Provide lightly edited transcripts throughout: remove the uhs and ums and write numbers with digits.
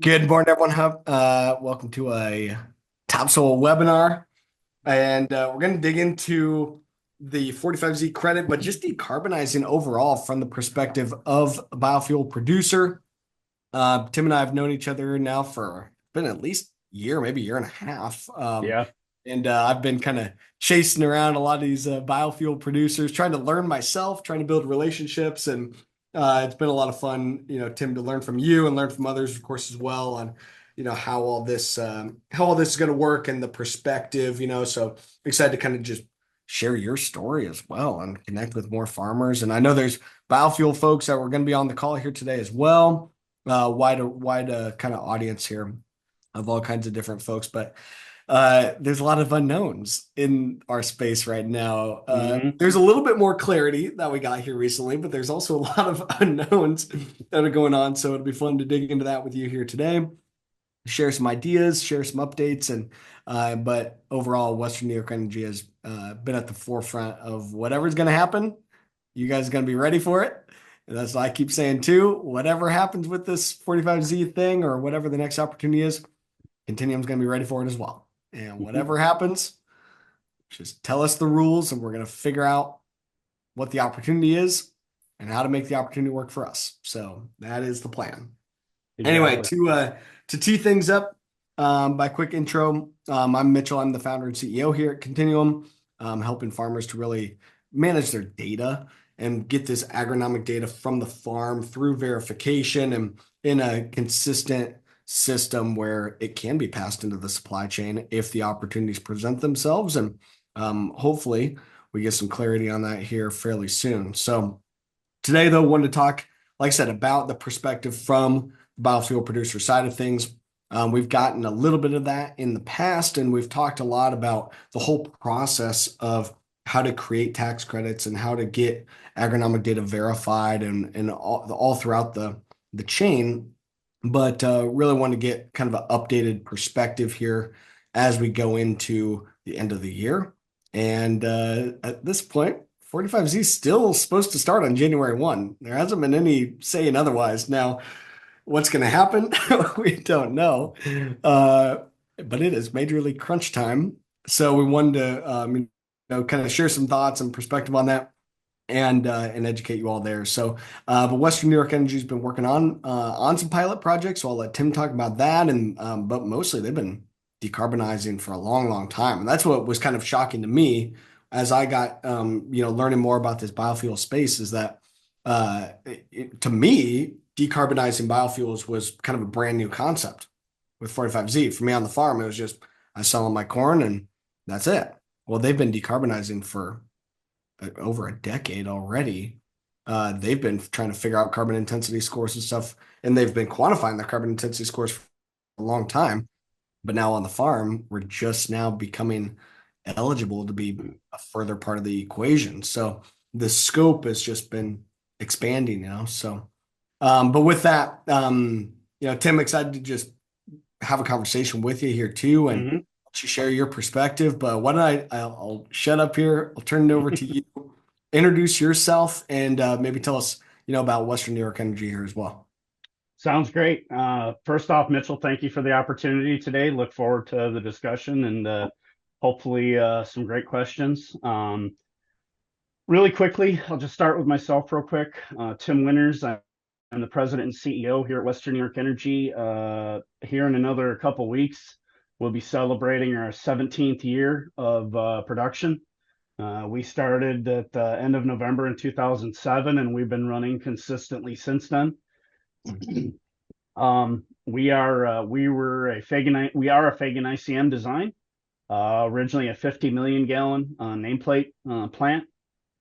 Good morning, everyone. Welcome to a TopSoil webinar. And we're going to dig into the 45Z credit, but just decarbonizing overall from the perspective of a biofuel producer. Tim and I have known each other now for been at least a year, maybe a year and a half. Yeah. And I've been kind of chasing around a lot of these biofuel producers, trying to learn myself, trying to build relationships. And it's been a lot of fun, Tim, to learn from you and learn from others, of course, as well on, how all this is going to work and the perspective, so excited to kind of just share your story as well and connect with more farmers. And I know there's biofuel folks that were going to be on the call here today as well. Wide kind of audience here of all kinds of different folks, but there's a lot of unknowns in our space right now. hmm There's a little bit more clarity that we got here recently, but there's also a lot of unknowns that are going on. So it'll be fun to dig into that with you here today, share some ideas, share some updates, and but overall, Western New York Energy has been at the forefront of whatever's going to happen. You guys are going to be ready for it. And that's what I keep saying too. Whatever happens with this 45Z thing or whatever the next opportunity is, Continuum's going to be ready for it as well. And whatever happens, just tell us the rules and we're going to figure out what the opportunity is and how to make the opportunity work for us. So that is the plan. Anyway, Exactly. to tee things up, by quick intro, I'm Mitchell. I'm the founder and CEO here at Continuum, helping farmers to really manage their data and get this agronomic data from the farm through verification and in a consistent system where it can be passed into the supply chain if the opportunities present themselves. And hopefully we get some clarity on that here fairly soon. So today, though, I wanted to talk, like I said, about the perspective from the biofuel producer side of things. We've gotten a little bit of that in the past, and we've talked a lot about the whole process of how to create tax credits and how to get agronomic data verified and all throughout the chain. But really want to get kind of an updated perspective here as we go into the end of the year. And at this point, 45Z is still supposed to start on January 1. There hasn't been any saying otherwise. Now, what's going to happen? We don't know. Uh, but it is majorly crunch time. So we wanted to, kind of share some thoughts and perspective on that and educate you all there. So, but Western New York Energy has been working on some pilot projects. So I'll let Tim talk about that. And but mostly they've been decarbonizing for a long, long time, and that's what was kind of shocking to me as I got learning more about this biofuel space is that to me decarbonizing biofuels was kind of a brand new concept with 45Z. For me on the farm, it was just I sell them my corn and that's it. Well, they've been decarbonizing for over a decade already. They've been trying to figure out carbon intensity scores and stuff, and they've been quantifying their carbon intensity scores for a long time. But now on the farm, we're just now becoming eligible to be a further part of the equation. So the scope has just been expanding now. So, but with that, Tim, excited to just have a conversation with you here too, and hmm to share your perspective. But why don't I'll shut up here. I'll turn it over to you. Introduce yourself and maybe tell us, about Western New York Energy here as well. Sounds great. First off, Mitchell, thank you for the opportunity today. Look forward to the discussion and hopefully some great questions. Really quickly, I'll just start with myself real quick. Tim Winters, I'm the president and CEO here at Western New York Energy. Here in another couple weeks, we'll be celebrating our 17th year of production. We started at the end of November in 2007, and we've been running consistently since then. We are a Fagan ICM design, originally a 50 million gallon nameplate plant,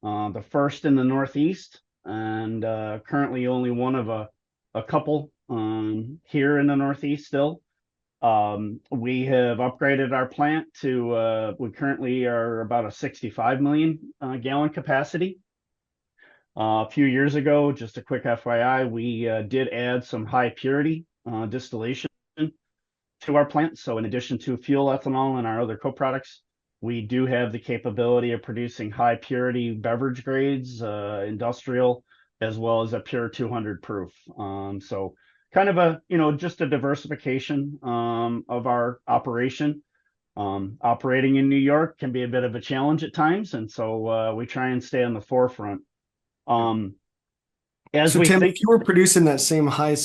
the first in the Northeast, and currently only one of a couple here in the Northeast still. We have upgraded our plant to, we currently are about a 65 million gallon capacity. A few years ago, just a quick FYI, we did add some high purity distillation to our plant. So in addition to fuel ethanol and our other co-products, we do have the capability of producing high purity beverage grades, industrial, as well as a pure 200 proof. So kind of a, just a diversification of our operation. Operating in New York can be a bit of a challenge at times, and so we try and stay on the forefront. Um, as So we Tim, if think, you were producing that same high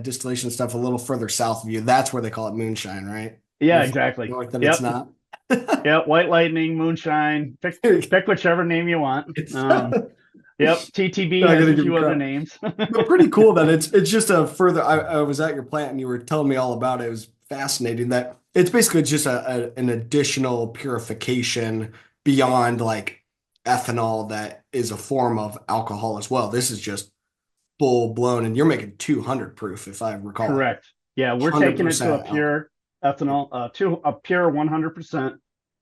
distillation stuff a little further south of you, that's where they call it moonshine, right? yeah, You're far exactly. north that it's Yep, not. yep. White Lightning, Moonshine, pick whichever name you want. It's Um, not yep, TTB has gonna a give you few other crap. names. But pretty cool that it's just a further. I was at your plant and you were telling me all about it. It was fascinating that it's basically just an additional purification beyond like ethanol that is a form of alcohol as well. This is just full blown, and you're making 200 proof, if I recall. Correct. Yeah, we're taking it to a 100% alcohol. pure ethanol, to a pure 100%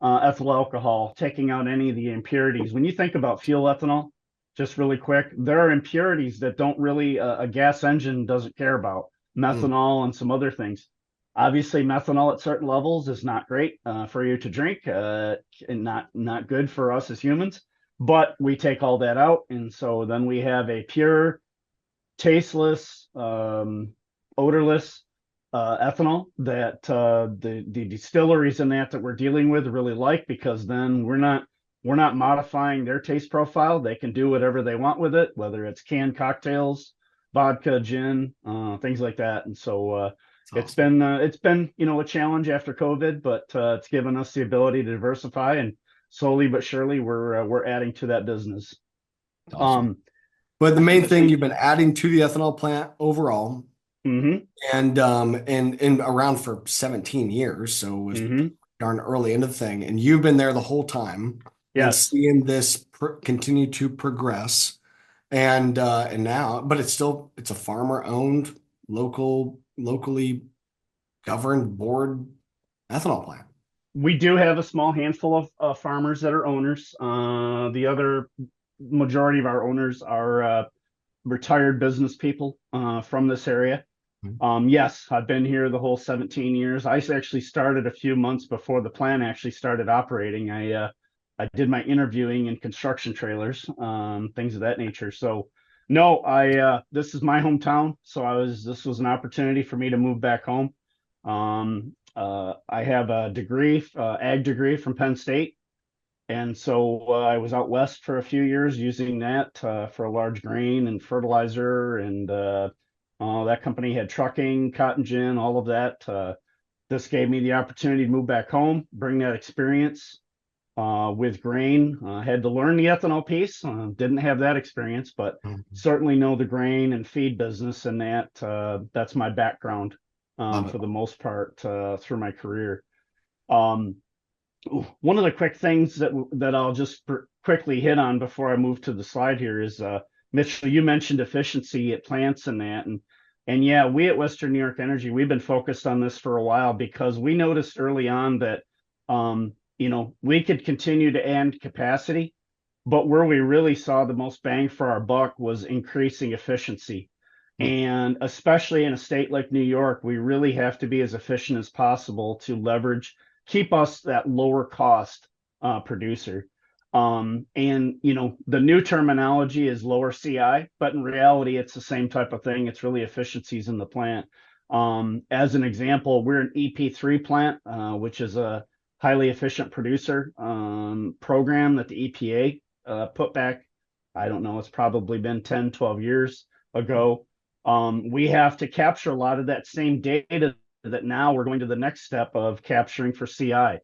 ethyl alcohol, taking out any of the impurities. When you think about fuel ethanol, just really quick, there are impurities that don't really a gas engine doesn't care about, Mm, methanol and some other things. Obviously, methanol at certain levels is not great for you to drink, and not good for us as humans. But we take all that out, and so then we have a pure tasteless, odorless ethanol that the distilleries in that we're dealing with really like, because then we're not modifying their taste profile. They can do whatever they want with it, whether it's canned cocktails, vodka, gin, things like that. And so it's awesome. it's been a challenge after COVID, but it's given us the ability to diversify, and slowly but surely we're adding to that business. It's awesome. Um, But the main as thing we you've been adding to the ethanol plant overall, hmm and around for 17 years, so it was hmm darn early into the thing, and you've been there the whole time and Yes, seeing this continue to progress, and now, but it's a farmer owned, locally governed board ethanol plant. we do have a small handful of farmers that are owners. The other majority of our owners are retired business people from this area. Yes, I've been here the whole 17 years. I actually started a few months before the plant actually started operating. I did my interviewing in construction trailers, things of that nature. So no, I this is my hometown, so this was an opportunity for me to move back home. I have a degree, ag degree from Penn State. And so I was out west for a few years using that for a large grain and fertilizer, and that company had trucking, cotton gin, all of that. This gave me the opportunity to move back home, bring that experience with grain. Had to learn the ethanol piece. Didn't have that experience, but Mhm. certainly know the grain and feed business, and that's my background Love it. for the most part through my career. Um, One of the quick things that I'll just quickly hit on before I move to the slide here is Mitchell, you mentioned efficiency at plants and that, and yeah, we at Western New York Energy, we've been focused on this for a while, because we noticed early on that we could continue to add capacity, but where we really saw the most bang for our buck was increasing efficiency. Mm, And especially in a state like New York, we really have to be as efficient as possible to keep us that lower cost producer. And the new terminology is lower CI, but in reality, it's the same type of thing. It's really efficiencies in the plant. As an example, we're an EP3 plant, which is a highly efficient producer program that the EPA put back. I don't know, it's probably been 10, 12 years ago. We have to capture a lot of that same data that now we're going to the next step of capturing for CI.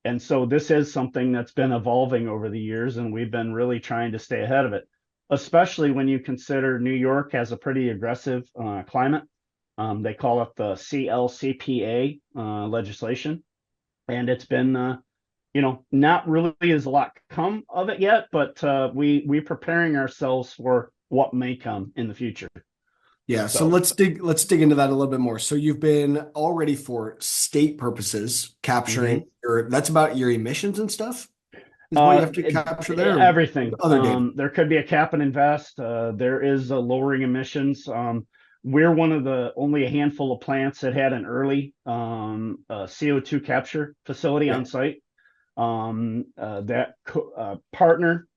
And so this is something that's been evolving over the years, and we've been really trying to stay ahead of it, especially when you consider New York has a pretty aggressive climate. They call it the CLCPA legislation, and it's been not really as a lot come of it yet, but we're preparing ourselves for what may come in the future. Yeah, so So let's dig into that a little bit more. So you've been already for state purposes capturing mhm. that's about your emissions and stuff is what you have to capture there, or Everything. other data. There could be a cap and invest. There is a lowering emissions. We're one of the only a handful of plants that had an early CO2 capture facility on Okay. site. That partner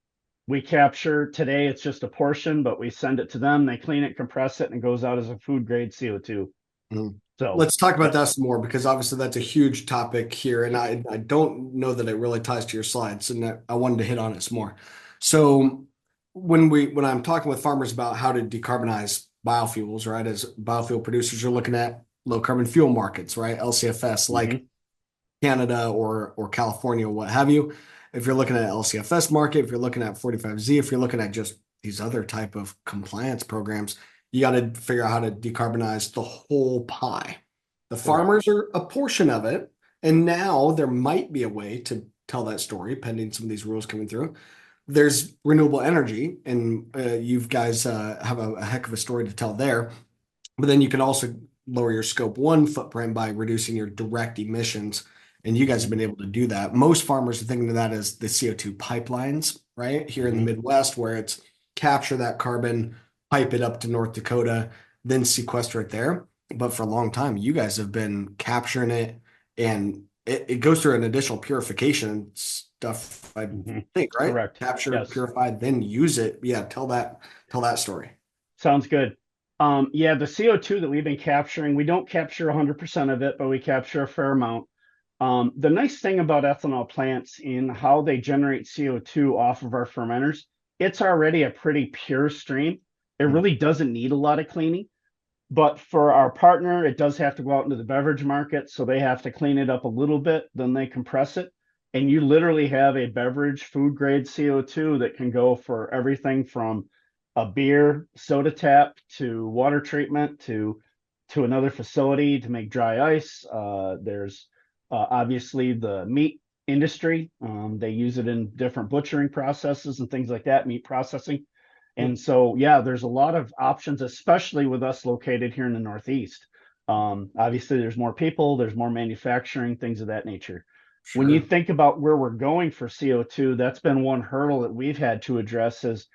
we capture today, it's just a portion, but we send it to them, they clean it, compress it, and it goes out as a food grade CO2. Mhm. So Let's talk about yeah. that some more because obviously that's a huge topic here, and I don't know that it really ties to your slides, and I wanted to hit on it some more. So when I'm talking with farmers about how to decarbonize biofuels, right, as biofuel producers are looking at low carbon fuel markets, right, LCFS, like Hmm. Canada or California, what have you. If you're looking at LCFS market, if you're looking at 45Z, if you're looking at just these other type of compliance programs, you got to figure out how to decarbonize the whole pie. The Correct. farmers are a portion of it, and now there might be a way to tell that story pending some of these rules coming through. There's renewable energy, and you guys have a heck of a story to tell there. But then you can also lower your scope one footprint by reducing your direct emissions. And you guys have Hmm. been able to do that. Most farmers are thinking of that as the CO2 pipelines, right? Here in the Hmm. Midwest, where it's capture that carbon, pipe it up to North Dakota, then sequester it there. But for a long time, you guys have been capturing it and it goes through an additional purification stuff, I Hmm. think, right? Correct. Capture, Yes. purify, then use it. Yeah, tell that story. Sounds good. Yeah, the CO2 that we've been capturing, we don't capture 100% of it, but we capture a fair amount. The nice thing about ethanol plants in how they generate CO2 off of our fermenters, it's already a pretty pure stream. It really doesn't need a lot of cleaning. But for our partner, it does have to go out into the beverage market. So they have to clean it up a little bit, then they compress it. And you literally have a beverage food grade CO2 that can go for everything from a beer soda tap to water treatment to another facility to make dry ice. There's obviously the meat industry. They use it in different butchering processes and things like that, meat processing. And so, yeah, there's a lot of options, especially with us located here in the Northeast. Obviously, there's more people, there's more manufacturing, things of that nature. When you Sure. think about where we're going for CO2, that's been one hurdle that we've had to address is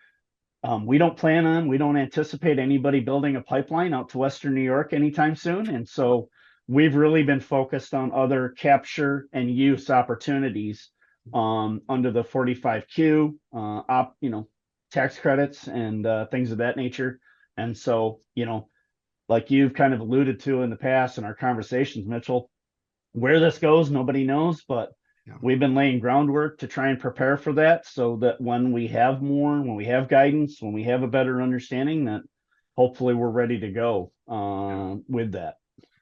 we don't anticipate anybody building a pipeline out to Western New York anytime soon. And so we've really been focused on other capture and use opportunities under the 45Q, tax credits and things of that nature. And so, like you've kind of alluded to in the past in our conversations, Mitchell, where this goes, nobody knows, but Yeah. we've been laying groundwork to try and prepare for that so that when we have more, when we have guidance, when we have a better understanding, that hopefully we're ready to go with that.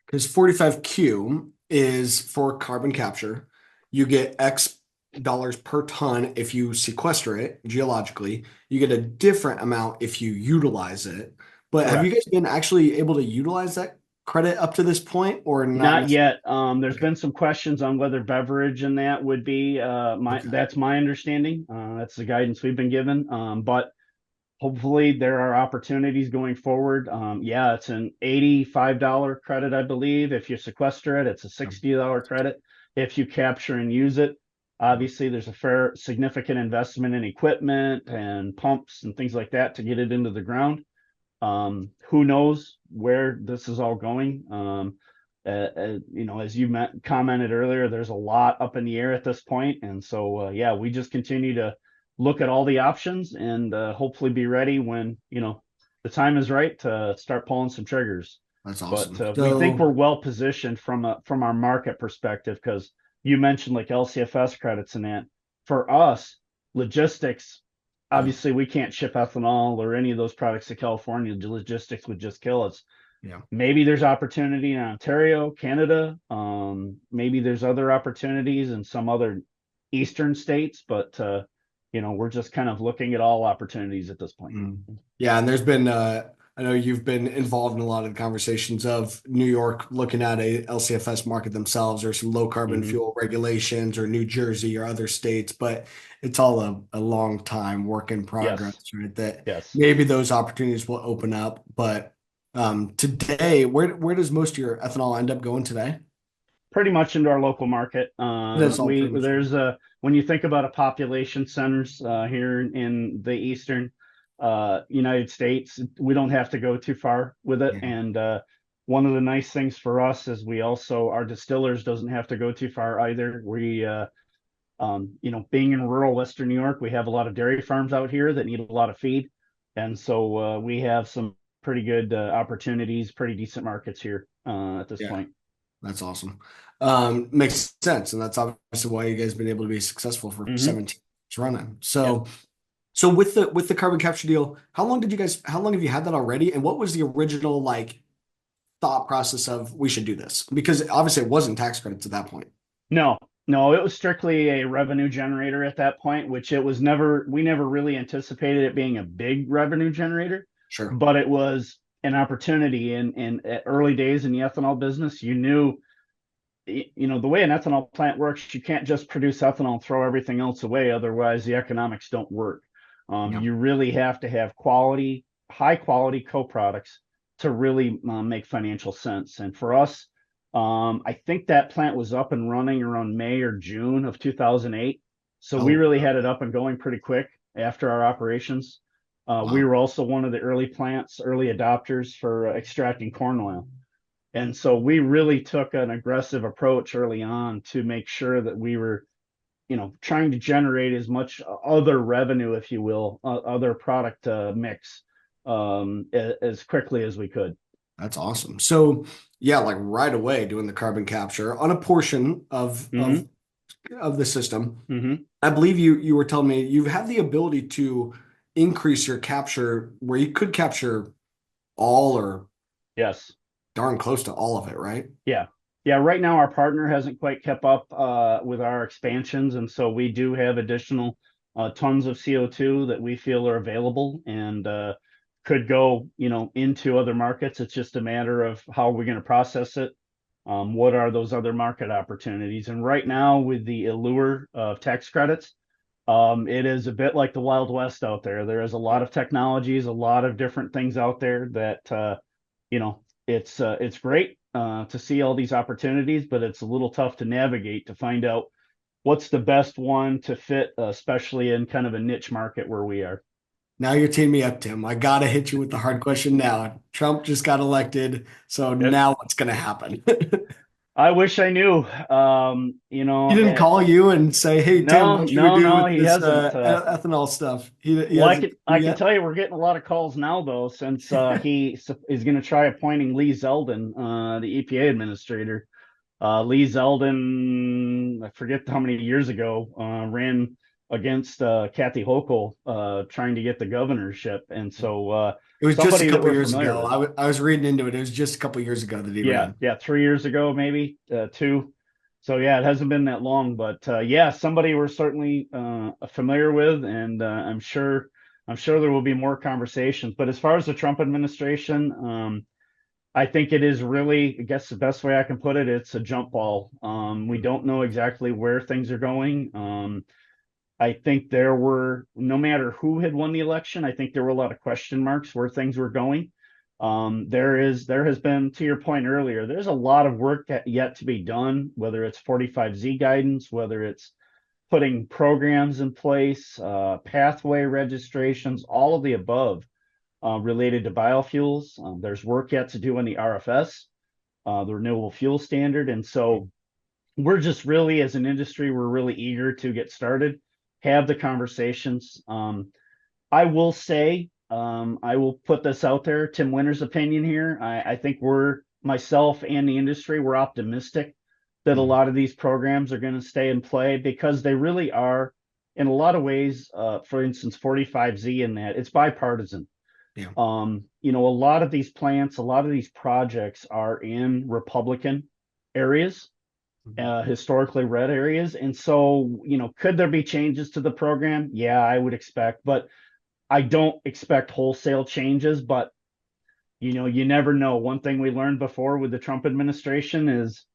Because 45Q is for carbon capture. You get X dollars per ton if you sequester it geologically. You get a different amount if you utilize it. But have you Correct. guys been actually able to utilize that credit up to this point or not Not necessarily? yet. There's Okay. been some questions on whether beverage and that would be my Okay. that's my understanding. That's the guidance we've been given. But hopefully there are opportunities going forward. Yeah, it's an $85 credit, I believe. If you sequester it, it's a $60 credit. If you capture and use it, obviously there's a fair significant investment in equipment and pumps and things like that to get it into the ground. Who knows where this is all going? As you commented earlier, there's a lot up in the air at this point, and so yeah, we just continue to look at all the options and hopefully be ready when the time is right to start pulling some triggers. That's But awesome. we think So, we're well positioned from our market perspective because you mentioned like LCFS credits and that. For us, logistics, yeah, obviously we can't ship ethanol or any of those products to California. The logistics would just kill us. yeah. Maybe there's opportunity in Ontario, Canada. Maybe there's other opportunities in some other eastern states, but we're just kind of looking at all opportunities at this point. Mm. Yeah, and there's been I know you've been involved in a lot of the conversations of New York looking at a LCFS market themselves or some low carbon Hmm. fuel regulations or New Jersey or other states, but it's all a long time work in progress, Yes, right? That yes. maybe those opportunities will open up. But today, where does most of your ethanol end up going today? Pretty much into our local market. That's all We pretty much. there's a when you think about a population centers here in the eastern United States, we don't have to go too far with it. Yeah. And one of the nice things for us is we also our distillers doesn't have to go too far either. Being in rural Western New York, we have a lot of dairy farms out here that need a lot of feed. And so we have some pretty good opportunities, pretty decent markets here at this Yeah, point. that's awesome. Makes sense. And that's obviously why you guys have been able to be successful for Hmm. 17 years running. Yep. So with the carbon capture deal, how long have you had that already? And what was the original like thought process of we should do this? Because obviously it wasn't tax credits at that point. No, no, it was strictly a revenue generator at that point, which it was never, we never really anticipated it being a big revenue generator, Sure. but it was an opportunity in early days in the ethanol business. You knew, the way an ethanol plant works, you can't just produce ethanol and throw everything else away. Otherwise, the economics don't work. Yeah. You really have to have quality, high quality co-products to really make financial sense. And for us, I think that plant was up and running around May or June of 2008. So we Oh, really had it up and going pretty quick after our operations. We wow. were also one of the early plants, early adopters for extracting corn oil. And so we really took an aggressive approach early on to make sure that we were, trying to generate as much other revenue, if you will, other product mix as quickly as we could. That's awesome. So yeah, like right away doing the carbon capture on a portion Hmm. of the system. Hmm. I believe you were telling me you have the ability to increase your capture where you could capture all or Yes. darn close to all of it, right? Yeah. Yeah. Right now, our partner hasn't quite kept up with our expansions. And so we do have additional tons of CO2 that we feel are available and could go, into other markets. It's just a matter of how we're going to process it. What are those other market opportunities? And right now, with the allure of tax credits, it is a bit like the Wild West out there. There is a lot of technologies, a lot of different things out there that it's great to see all these opportunities, but it's a little tough to navigate to find out what's the best one to fit, especially in kind of a niche market where we are. Now you're teeing me up, Tim. I gotta hit you with the hard question now. Trump just got elected, so Yep. now what's gonna happen? I wish I knew. He didn't call you and say, "Hey, Tim, No, what should we no, do no, with he this hasn't. ethanol stuff?" He Well, hasn't I can yet. tell you we're getting a lot of calls now though, since he is going to try appointing Lee Zeldin, the EPA administrator. Lee Zeldin, I forget how many years ago, ran against Kathy Hochul, trying to get the governorship, and so It was just a somebody that couple we're years familiar ago. with. I was reading into it. It was just a couple years ago that he Yeah, ran. yeah, 3 years ago, maybe two. So yeah, it hasn't been that long, but yeah, somebody we're certainly familiar with, and I'm sure there will be more conversations. But as far as the Trump administration, I think it is really, I guess the best way I can put it, it's a jump ball. We don't know exactly where things are going. I think there were, no matter who had won the election, I think there were a lot of question marks where things were going. There has been, to your point earlier, there's a lot of work yet to be done, whether it's 45Z guidance, whether it's putting programs in place, pathway registrations, all of the above related to biofuels. There's work yet to do on the RFS, the Renewable Fuel Standard. And so we're just really, as an industry, we're really eager to get started, have the conversations. I will say, I will put this out there, Tim Winter's opinion here. I think myself and the industry, we're optimistic that a Mhm. lot of these programs are going to stay in play because they really are, in a lot of ways, for instance, 45Z in that, it's bipartisan. Yeah. A lot of these plants, a lot of these projects are in Republican areas, Mhm. historically red areas. And so, could there be changes to the program? Yeah, I would expect, but I don't expect wholesale changes. But, you never know. One thing we learned before with the Trump administration is,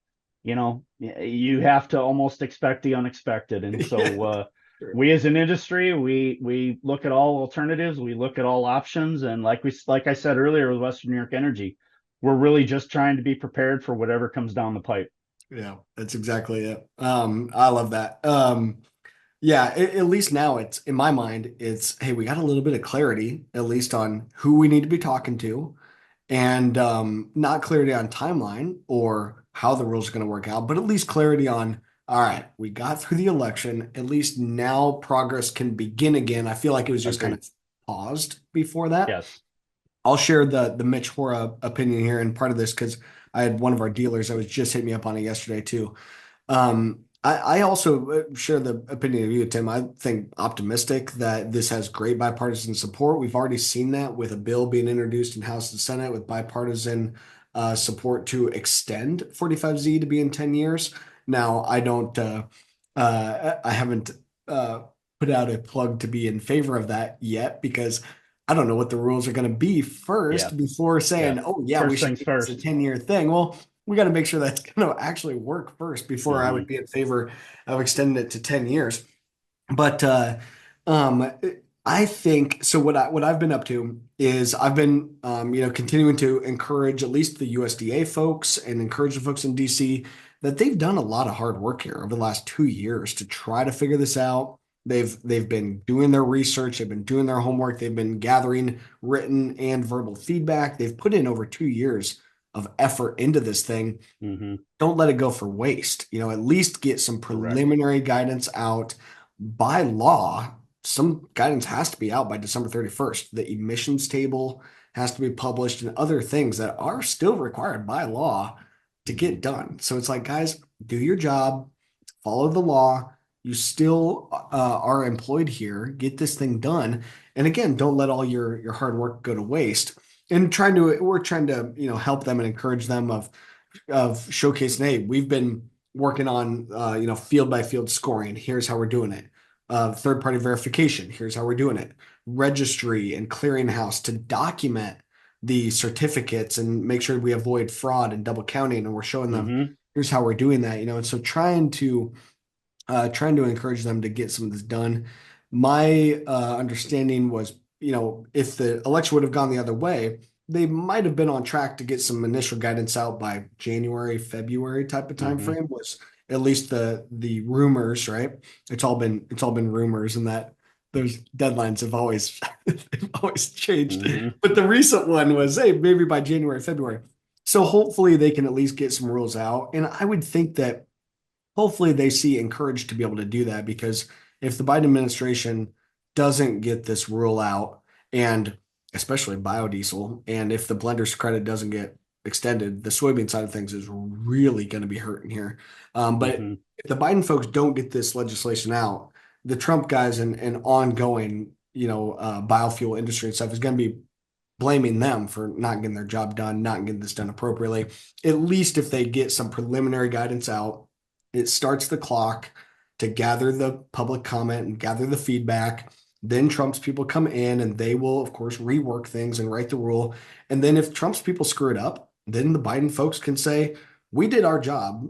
you have to almost expect the unexpected. And so, Yeah. Sure. we as an industry, we look at all alternatives, we look at all options, and like I said earlier with Western New York Energy, we're really just trying to be prepared for whatever comes down the pipe. Yeah, that's exactly it. I love that. Yeah, at least now it's in my mind, it's hey, we got a little bit of clarity, at least on who we need to be talking to, and not clarity on timeline or how the rules are going to work out, but at least clarity on all right, we got through the election. At least now progress can begin again. I feel like it was just kind Agreed. of paused before that. Yes. I'll share the Mitch Hora opinion here, and part of this because I had one of our dealers that was just hit me up on it yesterday too. I also share the opinion of you, Tim. I think optimistic that this has great bipartisan support. We've already seen that with a bill being introduced in House and Senate with bipartisan support to extend 45Z to be in 10 years. Now, I haven't uh, put out a plug to be in favor of that yet because I don't know what the rules are going to be Yeah. first before Yeah. saying, oh, yeah, we First should things make this a first. 10-year thing. Well, we got to make sure that's going to actually work first before I Uh-huh. would be in favor of extending it to 10 years. But um, I think so. What I've been up to is I've been continuing to encourage at least the USDA folks and encourage the folks in DC that they've done a lot of hard work here over the last 2 years to try to figure this out. They've been doing their research, they've been doing their homework, they've been gathering written and verbal feedback. They've put in over 2 years of effort into this thing. Hmm. Don't let it go for waste. At least get some Correct. preliminary guidance out. By law, some guidance has to be out by December 31st. The emissions table has to be published and other things that are still required by law to Hmm. get done. So it's like, guys, do your job, follow the law. You still are employed here. Get this thing done. And again, don't let all your hard work go to waste. And we're trying to, help them and encourage them of showcasing, hey, we've been working on field by field scoring. Here's how we're doing it. Third party verification. Here's how we're doing it. Registry and clearinghouse to document the certificates and make sure we avoid fraud and double counting. And we're showing them Hmm. here's how we're doing that. And so trying to encourage them to get some of this done. My understanding was, if the election would have gone the other way, they might have been on track to get some initial guidance out by January, February type of time Hmm. frame was at least the rumors, right? It's all been rumors, and that those deadlines have always they've always changed. Hmm. But the recent one was, hey, maybe by January, February. So hopefully they can at least get some rules out. And I would think that hopefully they see encouraged to be able to do that because if the Biden administration doesn't get this rule out and especially biodiesel, and if the blender's credit doesn't get extended, the soybean side of things is really going to be hurting here. But Hmm. if the Biden folks don't get this legislation out, the Trump guys and ongoing, biofuel industry and stuff is going to be blaming them for not getting their job done, not getting this done appropriately. At least if they get some preliminary guidance out, it starts the clock to gather the public comment and gather the feedback. Then Trump's people come in and they will, of course, rework things and write the rule. And then if Trump's people screw it up, then the Biden folks can say, we did our job.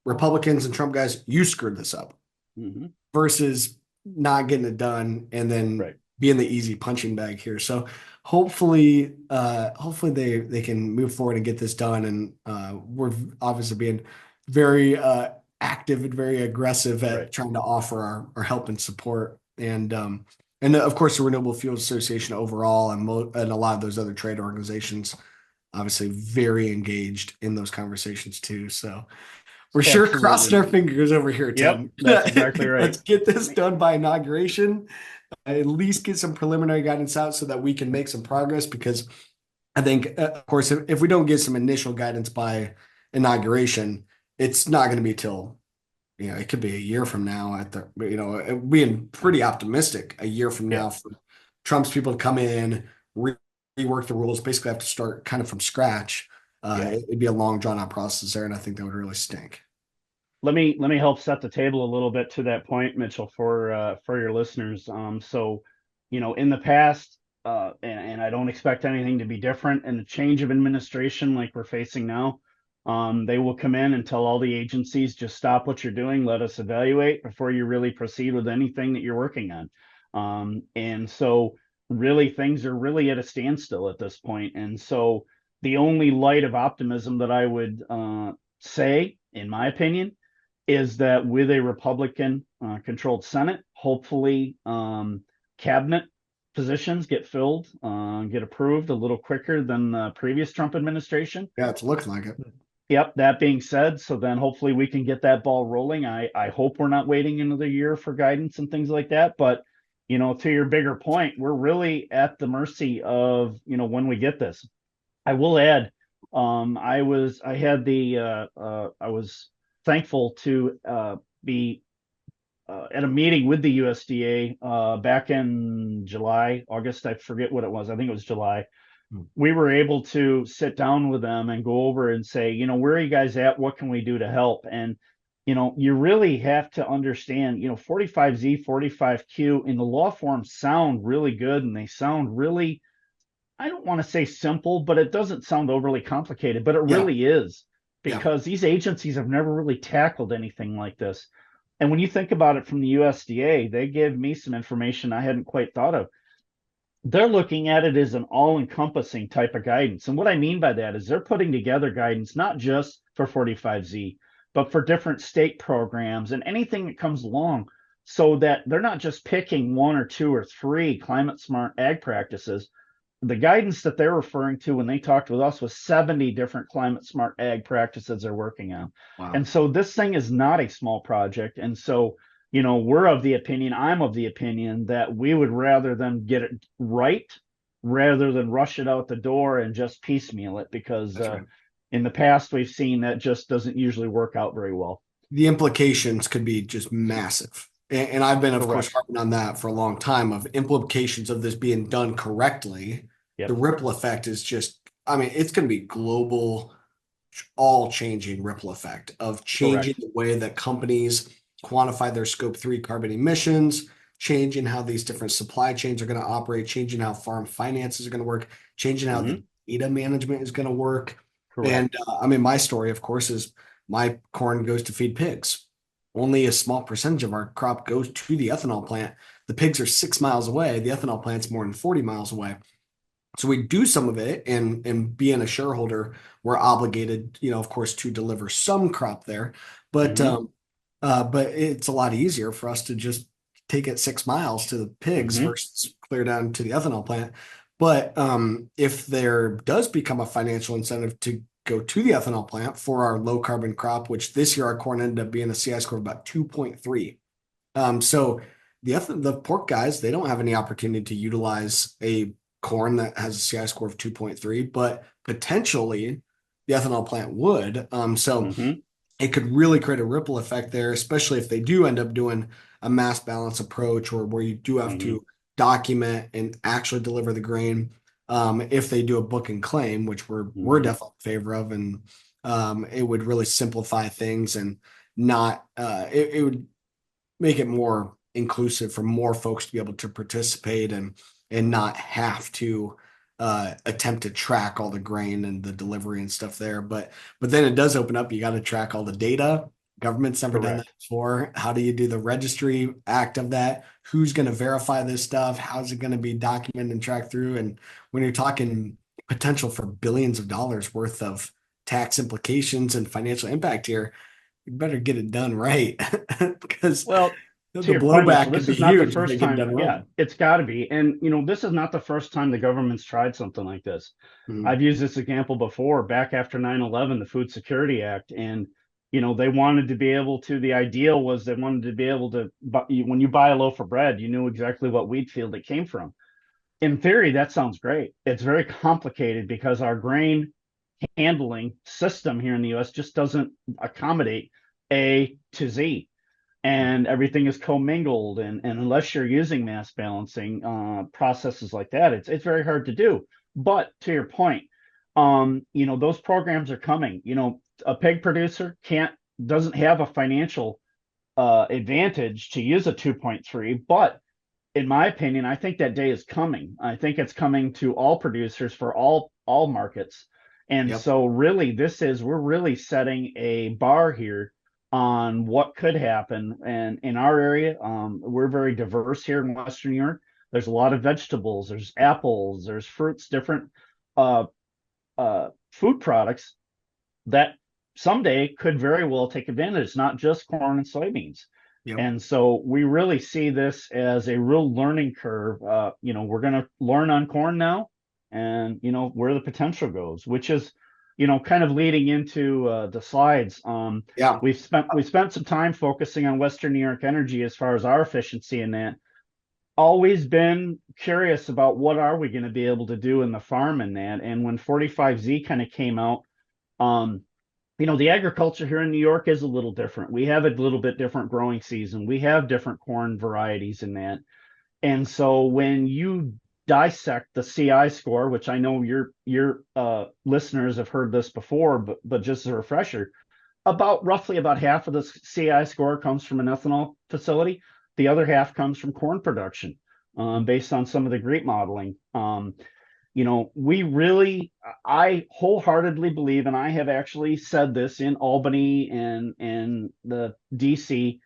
Republicans and Trump guys, you screwed this up Hmm. versus not getting it done and then Right. being the easy punching bag here. So hopefully they can move forward and get this done. And we're obviously being very active and very aggressive at Right. trying to offer our help and support. And of course the Renewable Fuels Association overall and a lot of those other trade organizations obviously very engaged in those conversations too. So we're sure crossing Absolutely. our fingers over here, Yep. Tim. That's exactly right. Let's get this done by inauguration. At least get some preliminary guidance out so that we can make some progress. Because I think, of course, if we don't get some initial guidance by inauguration, it's not going to be till, it could be a year from now being pretty optimistic a year from now Yep. for Trump's people to come in, rework the rules, basically have to start kind of from scratch. Yeah. It'd be a long drawn out process there. And I think that would really stink. Let me help set the table a little bit to that point, Mitchell, for your listeners. So, in the past, and I don't expect anything to be different in the change of administration like we're facing now. They will come in and tell all the agencies, just stop what you're doing, let us evaluate before you really proceed with anything that you're working on. And so really things are really at a standstill at this point. And so the only light of optimism that I would say, in my opinion, is that with a Republican controlled Senate, hopefully cabinet positions get filled, get approved a little quicker than the previous Trump administration. Yeah, it's looking like it. Yep. That being said, so then hopefully we can get that ball rolling. I hope we're not waiting another year for guidance and things like that. But, to your bigger point, we're really at the mercy of, when we get this. I will add, I was thankful to be at a meeting with the USDA back in July, August. I forget what it was. I think it was July. Hmm. We were able to sit down with them and go over and say, where are you guys at? What can we do to help? And, you really have to understand, 45Z, 45Q in the law form sound really good, and they sound really, I don't want to say simple, but it doesn't sound overly complicated, but it Yeah, really is, yeah, because these agencies have never really tackled anything like this. And when you think about it from the USDA, they gave me some information I hadn't quite thought of. They're looking at it as an all-encompassing type of guidance. And what I mean by that is they're putting together guidance not just for 45Z, but for different state programs and anything that comes along, so that they're not just picking one or two or three climate smart ag practices. The guidance that they're referring to when they talked with us was 70 different climate smart ag practices they're working on. wow. And so this thing is not a small project. And so, I'm of the opinion that we would rather them get it right rather than rush it out the door and just piecemeal it, because That's right. in the past we've seen that just doesn't usually work out very well. The implications could be just massive. And I've been, of course, Correct. harping on that for a long time of implications of this being done correctly. The Yep. ripple effect is just, I mean, it's going to be global, all changing ripple effect of changing Correct. the way that companies quantify their scope 3 carbon emissions, changing how these different supply chains are going to operate, changing how farm finances are going to work, changing how the Hmm. data management is going to work. And Correct. I mean, my story, of course, is my corn goes to feed pigs. Only a small percentage of our crop goes to the ethanol plant. The pigs are 6 miles away. The ethanol plant's more than 40 miles away. So we do some of it, and being a shareholder, we're obligated, of course, to deliver some crop there. But Hmm. but it's a lot easier for us to just take it 6 miles to the pigs Hmm. versus clear down to the ethanol plant. But if there does become a financial incentive to go to the ethanol plant for our low carbon crop, which this year our corn ended up being a CI score of about 2.3. So the pork guys, they don't have any opportunity to utilize a corn that has a CI score of 2.3, but potentially the ethanol plant would. So Hmm. it could really create a ripple effect there, especially if they do end up doing a mass balance approach, or where you do have Hmm. to document and actually deliver the grain. If they do a book and claim, which we're Hmm. definitely in favor of, and it would really simplify things, and not it would make it more inclusive for more folks to be able to participate, and not have to attempt to track all the grain and the delivery and stuff there. But then it does open up. You got to track all the data. Government's never done that Correct. before. How do you do the registry act of that? Who's going to verify this stuff? How's it going to be documented and tracked through? And when you're talking potential for billions of dollars worth of tax implications and financial impact here, you better get it done right because Well, the to your point, Mitchell, blowback could this be is not the huge if they first get it time. done Yeah, wrong. it's got to be. And, this is not the first time the government's tried something like this. Mhm. I've used this example before, back after 9/11, the Food Security Act. And, they wanted to be able to, the ideal was they wanted to be able to, when you buy a loaf of bread, you knew exactly what wheat field it came from. In theory, that sounds great. It's very complicated because our grain handling system here in the US just doesn't accommodate A to Z, and everything is commingled, and unless you're using mass balancing processes like that, it's very hard to do. But to your point, those programs are coming. A pig producer doesn't have a financial advantage to use a 2.3, but in my opinion, I think that day is coming. I think it's coming to all producers for all markets. And Yep. so really we're really setting a bar here on what could happen. And in our area, we're very diverse here in Western Europe. There's a lot of vegetables, there's apples, there's fruits, different uh, food products that someday could very well take advantage, not just corn and soybeans. Yep. And so we really see this as a real learning curve. We're going to learn on corn now, and where the potential goes, which is, kind of leading into the slides, Yeah. we spent some time focusing on Western New York Energy as far as our efficiency in that. Always been curious about what are we going to be able to do in the farm in that. And when 45Z kind of came out, um, the agriculture here in New York is a little different. We have a little bit different growing season. We have different corn varieties in that. And so when you dissect the CI score, which I know your listeners have heard this before, but just as a refresher, roughly about half of the CI score comes from an ethanol facility. The other half comes from corn production, based on some of the GREET modeling. I wholeheartedly believe, and I have actually said this in Albany and the DC,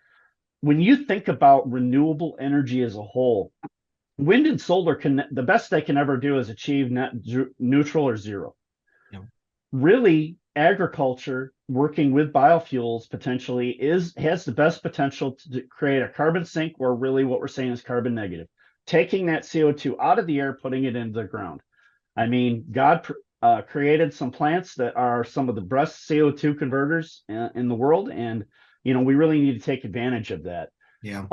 when you think about renewable energy as a whole, wind and solar the best they can ever do is achieve net neutral or zero. Yeah. Really, agriculture working with biofuels potentially has the best potential to create a carbon sink, or really what we're saying is carbon negative, taking that CO2 out of the air, putting it into the ground. I mean, God created some plants that are some of the best CO2 converters in the world, and we really need to take advantage of that. Yeah.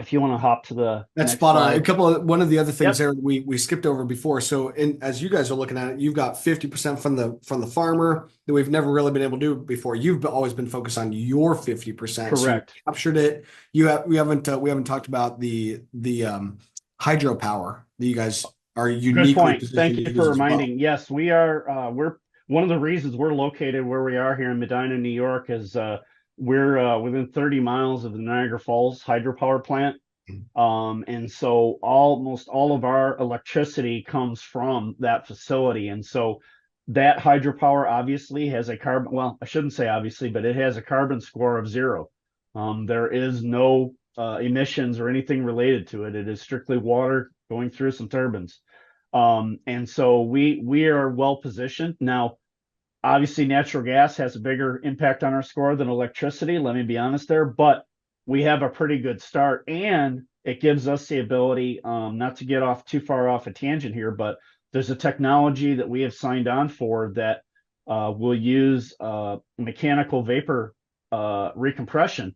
If you want to hop to the That's next spot on. slide. One of the other things Yep. there we skipped over before. So as you guys are looking at it, you've got 50% from the farmer that we've never really been able to do before. You've always been focused on your 50%. So you Correct. captured it. We haven't talked about the hydropower that you guys are Good uniquely point. positioned Thank to you use for as well. reminding. Yes, we are. We're one of the reasons we're located where we are here in Medina, New York, is we're within 30 miles of the Niagara Falls hydropower plant. And so almost all of our electricity comes from that facility. And so that hydropower obviously has a carbon, well, I shouldn't say obviously, but it has a carbon score of 0. There is no emissions or anything related to it. It is strictly water going through some turbines. And so we are well positioned. Now, obviously, natural gas has a bigger impact on our score than electricity. Let me be honest there, but we have a pretty good start, and it gives us the ability, not to get off too far off a tangent here, but there's a technology that we have signed on for that will use mechanical vapor recompression,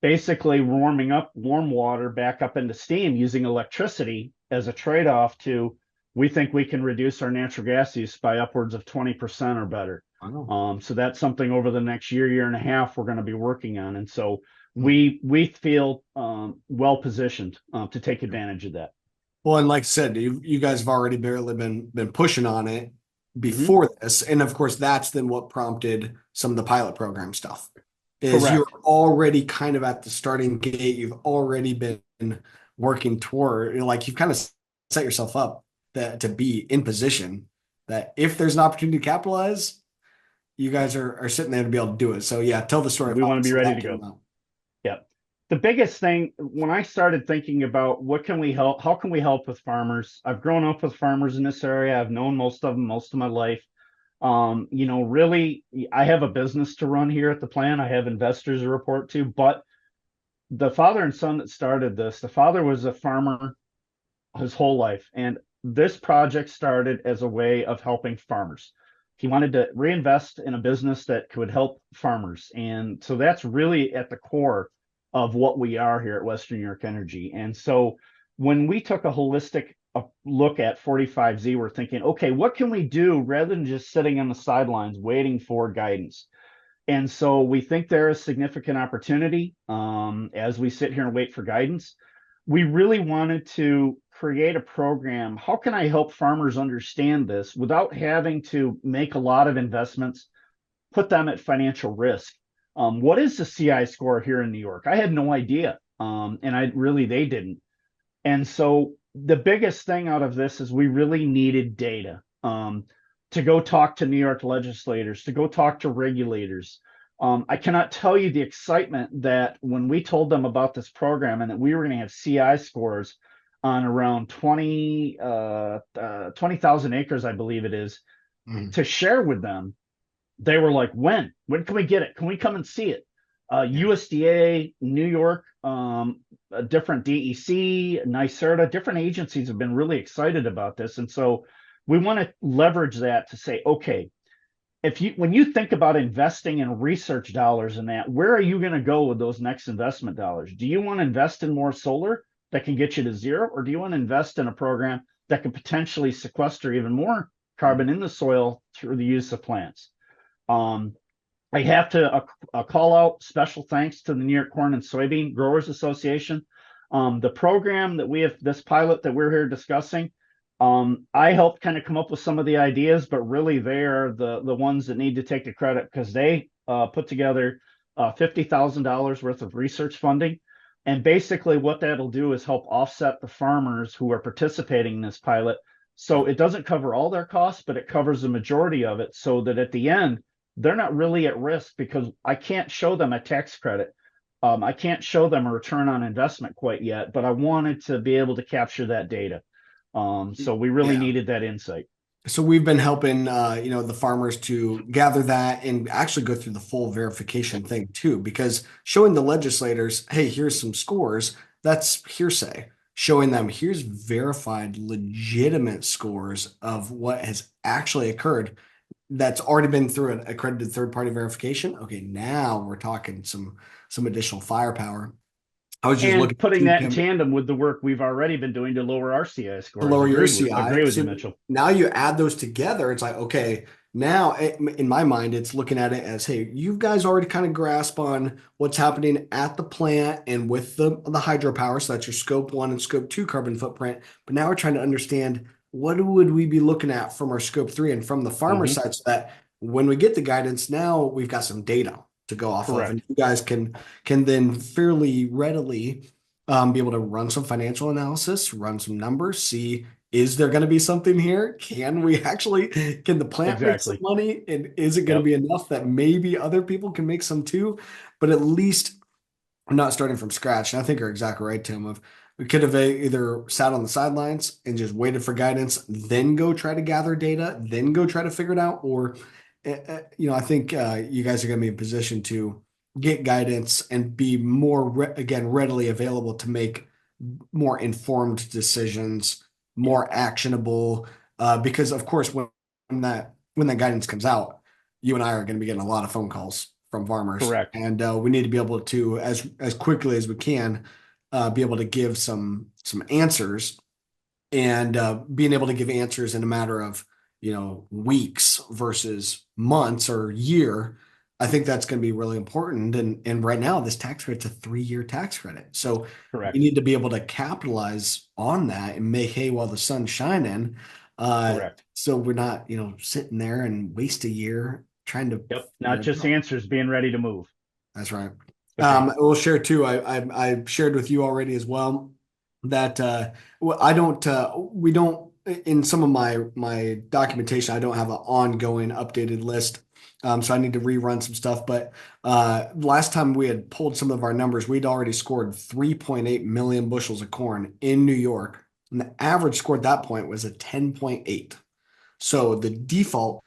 basically warming up warm water back up into steam using electricity as a trade-off to, we think we can reduce our natural gas use by upwards of 20% or better. Wow. So that's something over the next year and a half we're going to be working on. And so Hmm. we feel well positioned to take advantage of that. Well, and like I said, you guys have already barely been pushing on it Mm-hmm. before this, and of course, that's then what prompted some of the pilot program stuff. Is you're Correct. already kind of at the starting gate. You've already been working toward, like you've kind of set yourself up to be in position that if there's an opportunity to capitalize, you guys are sitting there to be able to do it. So yeah, tell the story of We want to be how ready that to came go. about. Yeah. The biggest thing when I started thinking about what can we help, how can we help with farmers? I've grown up with farmers in this area. I've known most of them most of my life. Really, I have a business to run here at the plant. I have investors to report to, but the father and son that started this, the father was a farmer his whole life, and this project started as a way of helping farmers. He wanted to reinvest in a business that could help farmers, and so that's really at the core of what we are here at Western New York Energy. And so when we took a holistic look at 45Z, we're thinking, okay, what can we do rather than just sitting on the sidelines waiting for guidance? And so we think there is significant opportunity as we sit here and wait for guidance. We really wanted to create a program. How can I help farmers understand this without having to make a lot of investments, put them at financial risk? What is the CI score here in New York? I had no idea. They didn't. And so the biggest thing out of this is we really needed data, to go talk to New York legislators, to go talk to regulators. I cannot tell you the excitement that when we told them about this program and that we were going to have CI scores on around 20,000 acres, I believe it is, Mhm. to share with them. They were like, when can we get it? Can we come and see it? Yeah. USDA, New York, a different DEC, NYSERDA, different agencies have been really excited about this. And so we want to leverage that to say, okay, when you think about investing in research dollars in that, where are you going to go with those next investment dollars? Do you want to invest in more solar that can get you to zero, or do you want to invest in a program that can potentially sequester even more carbon in the soil through the use of plants? Um, I have to call out special thanks to the New York Corn and Soybean Growers Association. The program that we have, this pilot that we're here discussing, I helped kind of come up with some of the ideas, but really they are the ones that need to take the credit because they put together $50,000 worth of research funding. And basically, what that'll do is help offset the farmers who are participating in this pilot. So it doesn't cover all their costs, but it covers the majority of it so that at the end, they're not really at risk because I can't show them a tax credit. I can't show them a return on investment quite yet, but I wanted to be able to capture that data. So we really Yeah. needed that insight. So we've been helping, the farmers to gather that and actually go through the full verification thing too, because showing the legislators, hey, here's some scores, that's hearsay. Showing them here's verified, legitimate scores of what has actually occurred that's already been through an accredited third-party verification. Okay, now we're talking some additional firepower. I was just And looking putting to that in tandem with the work we've already been doing to lower our CI to scores. lower your Agree CI. with you, So Mitchell. now you add those together, it's like, okay, now in my mind, it's looking at it as, hey, you guys already kind of grasp on what's happening at the plant and with the hydropower. So that's your scope one and scope two carbon footprint. But now we're trying to understand what would we be looking at from our scope three and from the farmer Hmm. side so that when we get the guidance, now we've got some data to go off of, and Correct. you guys can then fairly readily be able to run some financial analysis, run some numbers, see is there going to be something here? Can the plant make some Exactly. money? And is it going to Yep. be enough that maybe other people can make some too? But at least I'm not starting from scratch. And I think you're exactly right, Tim. Of we could have either sat on the sidelines and just waited for guidance, then go try to gather data, then go try to figure it out. Or, I think you guys are going to be in position to get guidance and be more, again, readily available to make more informed decisions, more actionable. Because of course, when that guidance comes out, you and I are going to be getting a lot of phone calls from farmers, Correct. and we need to be able to, as quickly as we can, be able to give some answers, and being able to give answers in a matter of weeks versus months or year. I think that's going to be really important. And right now, this tax credit's a 3-year tax credit. So we Correct. need to be able to capitalize on that and make hay while the sun's shining. Uh, Correct. so we're not, sitting there and waste a year trying to Yep. Not figure it just out. answers, being ready to move. That's right. Agreed. We'll share too. I shared with you already as well that well, I don't we don't in some of my documentation I don't have an ongoing updated list. So I need to rerun some stuff. But last time we had pulled some of our numbers, we'd already scored 3.8 million bushels of corn in New York, and the average score at that point was a 10.8. So the default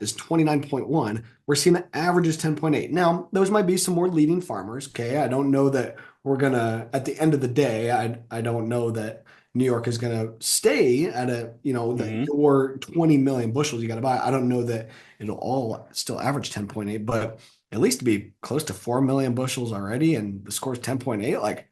is 29.1. We're seeing the average is 10.8. Now, those might be some more leading farmers. Okay. I don't know that we're gonna, at the end of the day, I don't know that New York is gonna stay at that Hmm. your 20 million bushels you gotta buy. I don't know that it'll all still average 10.8, but at least to be close to 4 million bushels already and the score's 10.8, like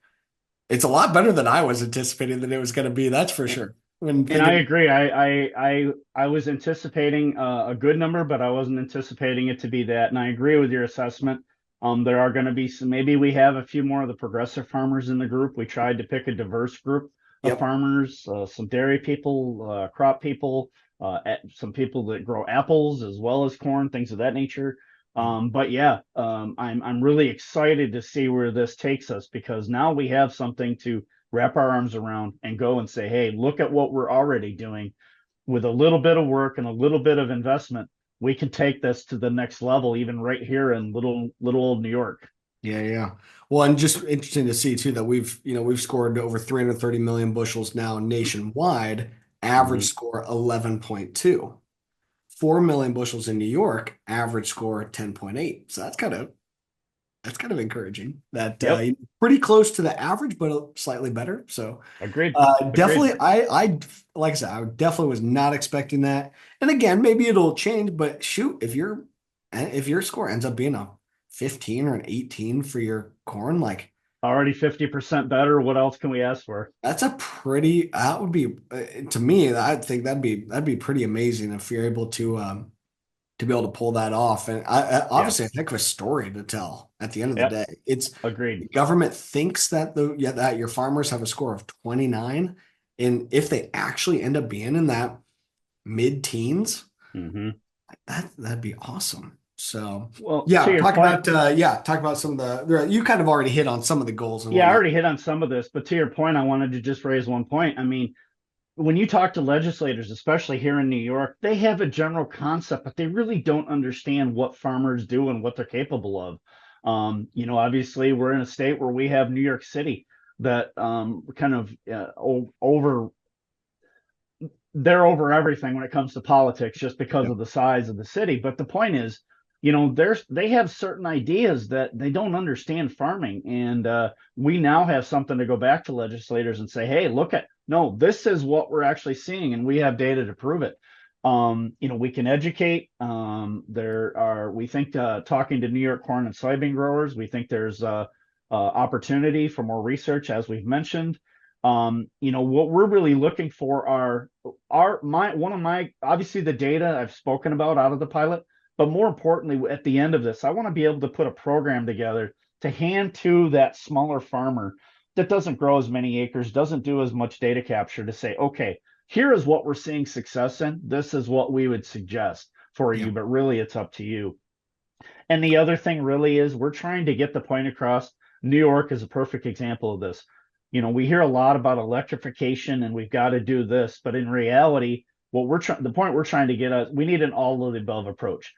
it's a lot better than I was anticipating that it was gonna be, that's for sure. When And I thinking, agree. I was anticipating a good number, but I wasn't anticipating it to be that. And I agree with your assessment. There are going to be some. Maybe we have a few more of the progressive farmers in the group. We tried to pick a diverse group of yep, farmers, some dairy people, crop people, some people that grow apples as well as corn, things of that nature. But yeah, I'm really excited to see where this takes us because now we have something to wrap our arms around and go and say, hey, look at what we're already doing with a little bit of work and a little bit of investment. We can take this to the next level, even right here in little old New York. yeah, yeah. Well, and just interesting to see too that we've scored over 330 million bushels now nationwide, average Mm-hmm. score 11.2. 4 million bushels in New York, average score 10.8. So that's kind of That's kind of encouraging. That Yep. pretty close to the average, but slightly better. So Agreed. Agreed. definitely, like I said, I definitely was not expecting that. And again, maybe it'll change, but shoot, if your score ends up being a 15 or an 18 for your corn, like Already 50% better. What else can we ask for? that's a pretty that would be to me, I think that'd be pretty amazing if you're able to be able to pull that off. And Yeah. obviously a heck of a story to tell at the end of the Yep. day. It's Agreed. the government thinks that that your farmers have a score of 29. And if they actually end up being in that mid-teens, Hmm. that'd be awesome. So Well, to yeah, your point, talk about some of you kind of already hit on some of the goals and yeah, I whatnot. already hit on some of this, but to your point, I wanted to just raise one point. I mean, when you talk to legislators, especially here in New York, they have a general concept, but they really don't understand what farmers do and what they're capable of. Obviously, we're in a state where we have New York City that kind of over they're over everything when it comes to politics just because Yep. of the size of the city. But the point is, they have certain ideas that they don't understand farming, and we now have something to go back to legislators and say, hey, look at no, this is what we're actually seeing, and we have data to prove it. We can educate. We think talking to New York corn and soybean growers, we think there's opportunity for more research, as we've mentioned. What we're really looking for are one of my obviously the data I've spoken about out of the pilot, but more importantly, at the end of this, I want to be able to put a program together to hand to that smaller farmer that doesn't grow as many acres, doesn't do as much data capture to say, okay, here is what we're seeing success in. This is what we would suggest for Yeah. you, but really it's up to you. And the other thing really is we're trying to get the point across. New York is a perfect example of this. We hear a lot about electrification and we've got to do this, but in reality, the point we're trying to get at, we need an all of the above approach.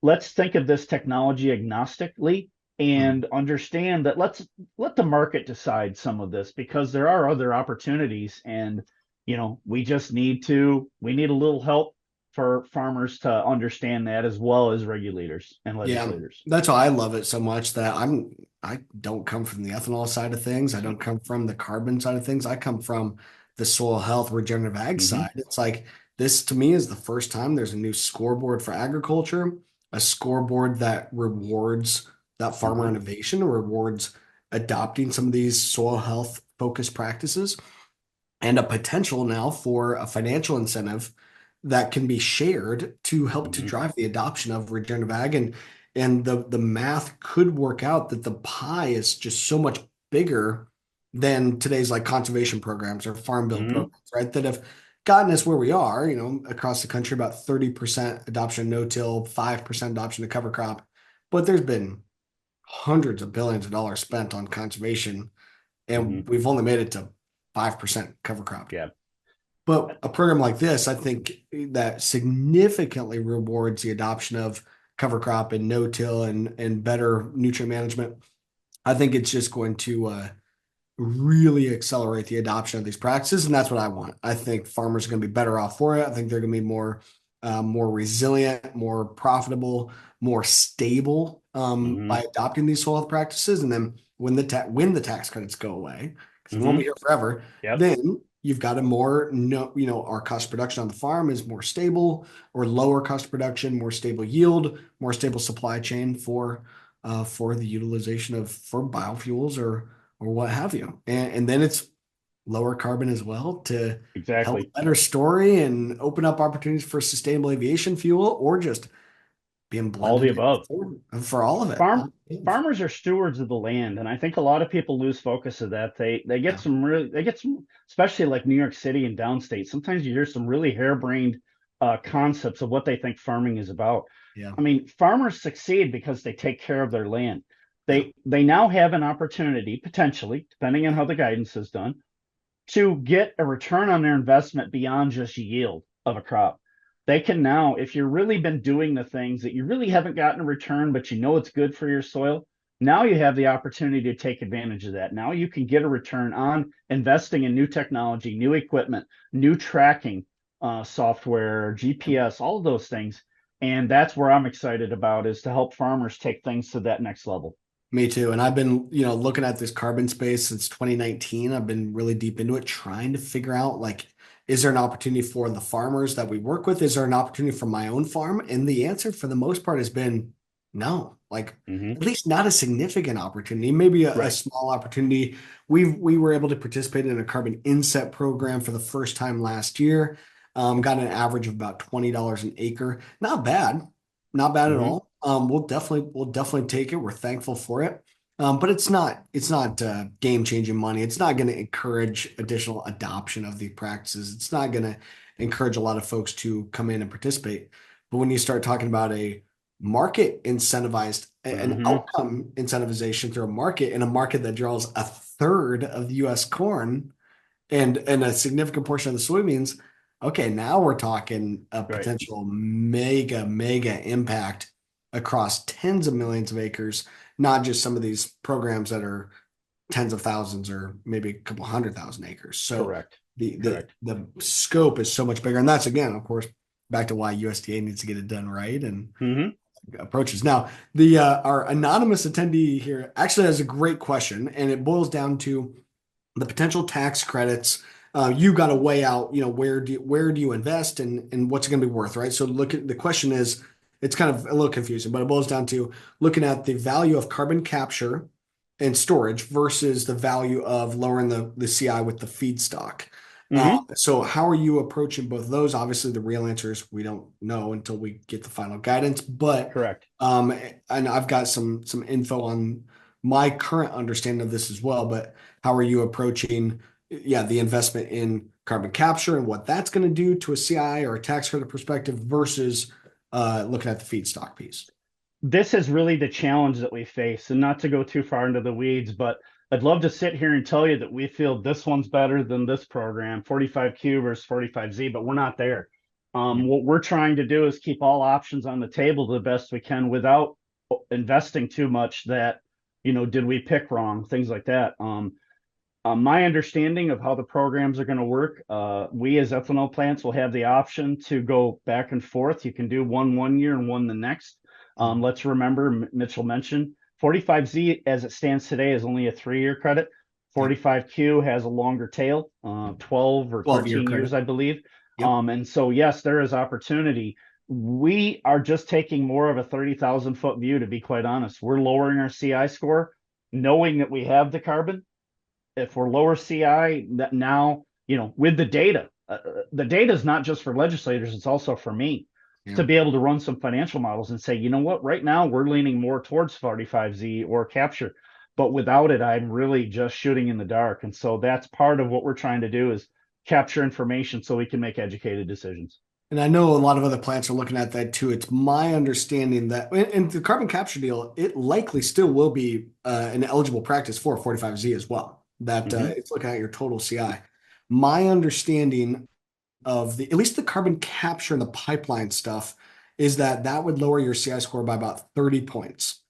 Let's think of this technology agnostically Mhm. and understand that let's let the market decide some of this because there are other opportunities and we need a little help for farmers to understand that as well as regulators and Yeah, legislators. that's why I love it so much that I don't come from the ethanol side of things. I don't come from the carbon side of things. I come from the soil health regenerative ag Mm-hmm. side. It's like this to me is the first time there's a new scoreboard for agriculture, a scoreboard that rewards that farmer Uh-huh. innovation, rewards adopting some of these soil health focused practices and a potential now for a financial incentive that can be shared to help to Mm-hmm. drive the adoption of regenerative ag. And the math could work out that the pie is just so much bigger than today's like conservation programs or farm bill Mm-hmm. programs, right? That have gotten us where we are, across the country, about 30% adoption of no-till, 5% adoption of cover crop. But there's been hundreds of billions of dollars spent on conservation, Mm-hmm. and we've only made it to 5% cover crop. Yeah. But a program like this, I think that significantly rewards the adoption of cover crop and no-till and better nutrient management. I think it's just going to really accelerate the adoption of these practices, and that's what I want. I think farmers are going to be better off for it. I think they're going to be more resilient, more profitable, more stable Mm-hmm. by adopting these soil health practices. And then when the tax credits go away, because they won't be Mm-hmm. here forever, Yep. then you've got a more no, our cost of production on the farm is more stable or lower cost of production, more stable yield, more stable supply chain for the utilization of for biofuels or what have you. And then it's lower carbon as well to help a Exactly. better story and open up opportunities for sustainable aviation fuel or just being All the blended in above. for all of it. farm Farmers are stewards of the land, and I think a lot of people lose focus of that. Yeah, They get some, especially like New York City and downstate. Sometimes you hear some really harebrained concepts of what they think farming is about. yeah, I mean, farmers succeed because they take care of their land. yeah, They now have an opportunity, potentially, depending on how the guidance is done, to get a return on their investment beyond just yield of a crop. They can now, if you've really been doing the things that you really haven't gotten a return, but you know it's good for your soil, now you have the opportunity to take advantage of that. Now you can get a return on investing in new technology, new equipment, new tracking software, GPS, all of those things. And that's where I'm excited about is to help farmers take things to that next level. Me too. And I've been, looking at this carbon space since 2019. I've been really deep into it, trying to figure out like, is there an opportunity for the farmers that we work with? Is there an opportunity for my own farm? And the answer for the most part has been no, like Hmm. at least not a significant opportunity, maybe a Right. small opportunity. We were able to participate in a carbon inset program for the first time last year. Got an average of about $20 an acre. Not bad, not bad at Hmm. all. We'll definitely take it. We're thankful for it. But it's not game changing money. It's not going to encourage additional adoption of these practices. It's not going to encourage a lot of folks to come in and participate. But when you start talking about a market incentivized, an Hmm. outcome incentivization through a market, and a market that draws a third of the U.S. corn, and a significant portion of the soybeans, okay, now we're talking a Right. potential mega impact across tens of millions of acres, not just some of these programs that are tens of thousands or maybe a couple 100,000 acres. So Correct. the the Correct. the scope is so much bigger, and that's again, of course, back to why USDA needs to get it done right and Hmm. approaches. Now, the our anonymous attendee here actually has a great question, and it boils down to the potential tax credits. You got to weigh out, where do you invest and what's it going to be worth, right? So look at the question is, it's kind of a little confusing, but it boils down to looking at the value of carbon capture and storage versus the value of lowering the CI with the feedstock. Hmm. So how are you approaching both of those? Obviously, the real answer is we don't know until we get the final guidance, but Correct. um, and I've got some info on my current understanding of this as well, but how are you approaching, yeah, the investment in carbon capture and what that's going to do to a CI or a tax credit perspective versus looking at the feedstock piece? This is really the challenge that we face, and not to go too far into the weeds, but I'd love to sit here and tell you that we feel this one's better than this program, 45Q versus 45Z, but we're not there. Yeah. What we're trying to do is keep all options on the table the best we can without investing too much that, did we pick wrong, things like that. My understanding of how the programs are going to work, we as ethanol plants will have the option to go back and forth. You can do one year and one the next. Mhm. Let's remember, Mitchell mentioned 45Z as it stands today is only a 3-year credit. Yep. 45Q has a longer tail, 12 or 12-year 13 years, credit. I believe. Yep. And so, yes, there is opportunity. We are just taking more of a 30,000-foot view, to be quite honest. We're lowering our CI score, knowing that we have the carbon. If we're lower CI, that now, with the data is not just for legislators, it's also for me to Yep. be able to run some financial models and say, you know what, right now we're leaning more towards 45Z or capture, but without it, I'm really just shooting in the dark. And so that's part of what we're trying to do is capture information so we can make educated decisions. And I know a lot of other plants are looking at that too. It's my understanding that in the carbon capture deal, it likely still will be an eligible practice for 45Z as well. That Mm-hmm. it's looking at your total CI. My understanding of at least the carbon capture and the pipeline stuff is that that would lower your CI score by about 30 points.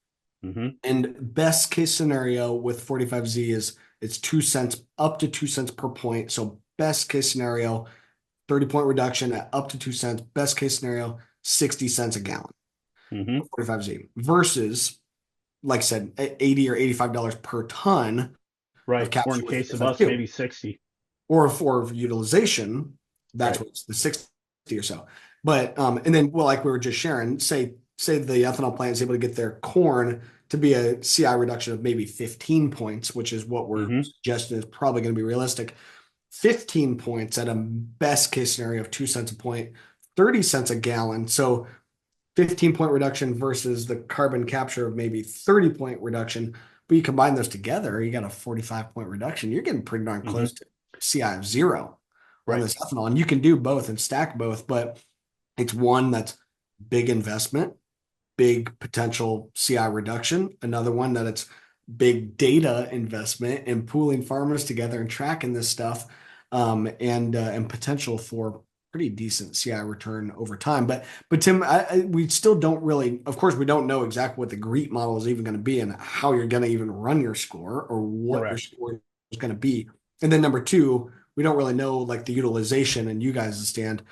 Mm-hmm. And best case scenario with 45Z is it's 2 cents, up to 2 cents per point. So best case scenario, 30-point reduction at up to 2 cents. Best case scenario, 60 cents a gallon Mm-hmm. for 45Z versus, like I said, 80 or $85 per ton of Right. Or in capture with case of us, 45Q. maybe 60. Or for utilization, that's Right. what's the 60 or so. But and then, well, like we were just sharing, say the ethanol plant is able to get their corn to be a CI reduction of maybe 15 points, which is what we're Mm-hmm. suggesting is probably going to be realistic. 15 points at a best case scenario of 2 cents a point, 30 cents a gallon. So 15-point reduction versus the carbon capture of maybe 30-point reduction. But you combine those together, you got a 45-point reduction. You're getting pretty darn Mm-hmm. close to CI of zero on Right. this ethanol. And you can do both and stack both, but it's one that's big investment, big potential CI reduction. Another one that it's big data investment and pooling farmers together and tracking this stuff, and potential for pretty decent CI return over time. But Tim, we still don't really, of course, we don't know exactly what the GREET model is even going to be and how you're going to even run your score or what your Correct. score is going to be. And then number two, we don't really know like the utilization and you guys stand.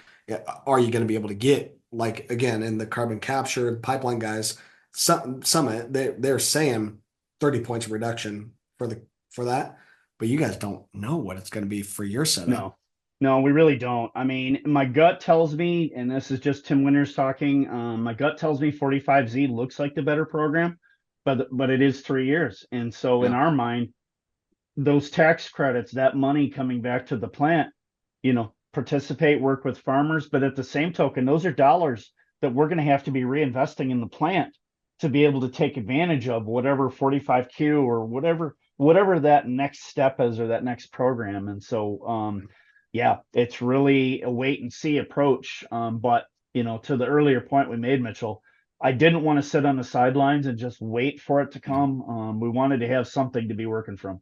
Are you going to be able to get like again in the carbon capture pipeline guys? Summit, they're saying 30 points of reduction for that, but you guys don't know what it's going to be for your setup. No, no, we really don't. I mean, my gut tells me, and this is just Tim Winters talking, my gut tells me 45Z looks like the better program, but it is 3 years. And so in Yeah. our mind, those tax credits, that money coming back to the plant, participate, work with farmers, but at the same token, those are dollars that we're going to have to be reinvesting in the plant to be able to take advantage of whatever 45Q or whatever that next step is or that next program. And so yeah, it's really a wait and see approach. But to the earlier point we made, Mitchell, I didn't want to sit on the sidelines and just wait for it to come. We wanted to have something to be working from.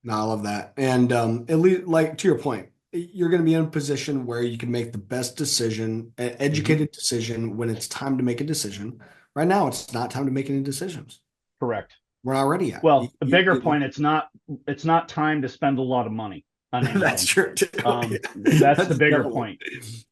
No, I love that. And at least, like to your point, you're going to be in a position where you can make the best decision, Mhm. educated decision when it's time to make a decision. Right now, it's not time to make any decisions. Correct. We're not ready yet. Well, a bigger point, it's not time to spend a lot of money on That's anything. true too. Yeah. That's the That's bigger definitely point.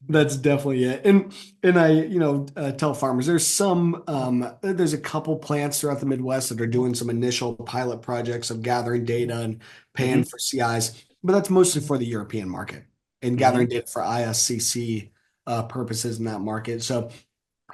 that's definitely it. And I, tell farmers there's a couple plants throughout the Midwest that are doing some initial pilot projects of gathering data and paying Hmm. for CIs, but that's mostly for the European market and gathering Hmm. data for ISCC purposes in that market. So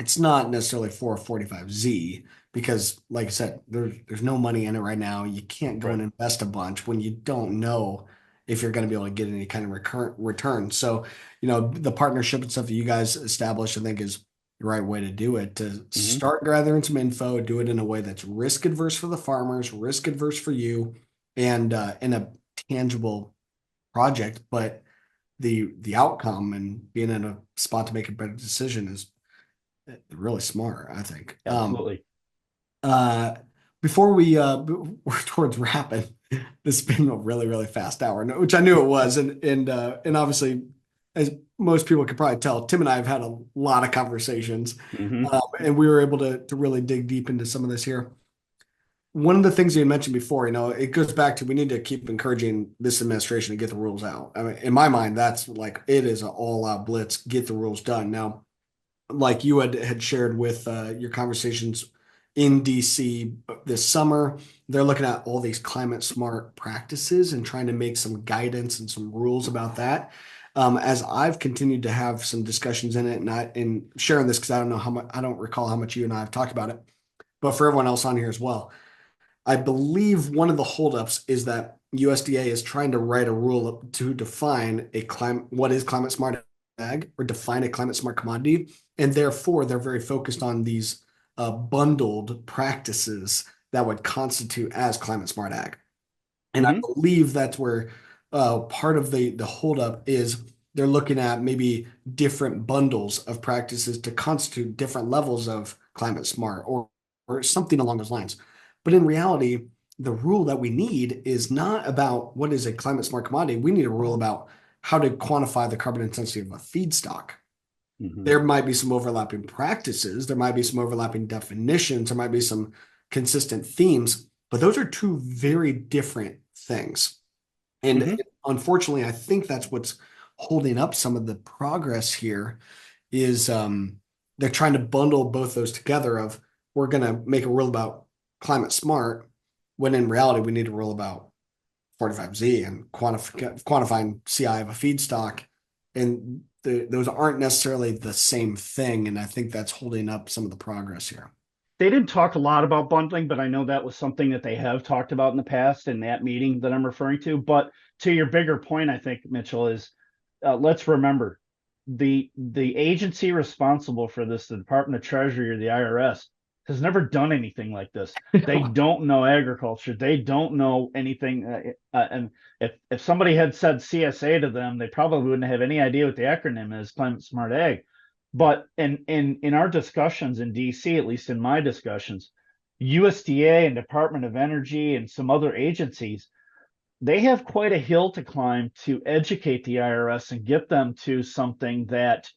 it's not necessarily for 45Z because, like I said, there's no money in it right now. You can't go Right. and invest a bunch when you don't know if you're going to be able to get any kind of recurrent return. So, the partnership and stuff that you guys established, I think, is the right way to do it. To Hmm. start gathering some info, do it in a way that's risk adverse for the farmers, risk adverse for you, and in a tangible project. But the outcome and being in a spot to make a better decision is really smart, I think. Absolutely. Uh, before we're towards wrapping, this has been a really, really fast hour, which I knew it was, and obviously, as most people could probably tell, Tim and I have had a lot of conversations, Hmm. and we were able to really dig deep into some of this here. One of the things you mentioned before, it goes back to we need to keep encouraging this administration to get the rules out. I mean, in my mind, that's like it is an all-out blitz, get the rules done. Now, like you had shared with your conversations in DC this summer, they're looking at all these climate smart practices and trying to make some guidance and some rules about that. As I've continued to have some discussions in it, and sharing this because I don't know how much I don't recall how much you and I have talked about it, but for everyone else on here as well, I believe one of the holdups is that USDA is trying to write a rule to define what is climate smart ag or define a climate smart commodity. And therefore, they're very focused on these bundled practices that would constitute as climate smart ag. And I Hmm. believe that's where part of the holdup is they're looking at maybe different bundles of practices to constitute different levels of climate smart or something along those lines. But in reality, the rule that we need is not about what is a climate smart commodity. We need a rule about how to quantify the carbon intensity of a feedstock. Hmm. There might be some overlapping practices, there might be some overlapping definitions, there might be some consistent themes, but those are two very different things. And Hmm. unfortunately, I think that's what's holding up some of the progress here is they're trying to bundle both those together of we're going to make a rule about climate smart when in reality we need to rule about 45Z and quantifying CI of a feedstock. And those aren't necessarily the same thing. And I think that's holding up some of the progress here. They didn't talk a lot about bundling, but I know that was something that they have talked about in the past in that meeting that I'm referring to. But to your bigger point, I think, Mitchell, is let's remember the agency responsible for this, the Department of Treasury or the IRS, has never done anything like this. They don't know agriculture. They don't know anything. And if somebody had said CSA to them, they probably wouldn't have any idea what the acronym is, Climate Smart Ag. But in our discussions in DC, at least in my discussions, USDA and Department of Energy and some other agencies, they have quite a hill to climb to educate the IRS and get them to something that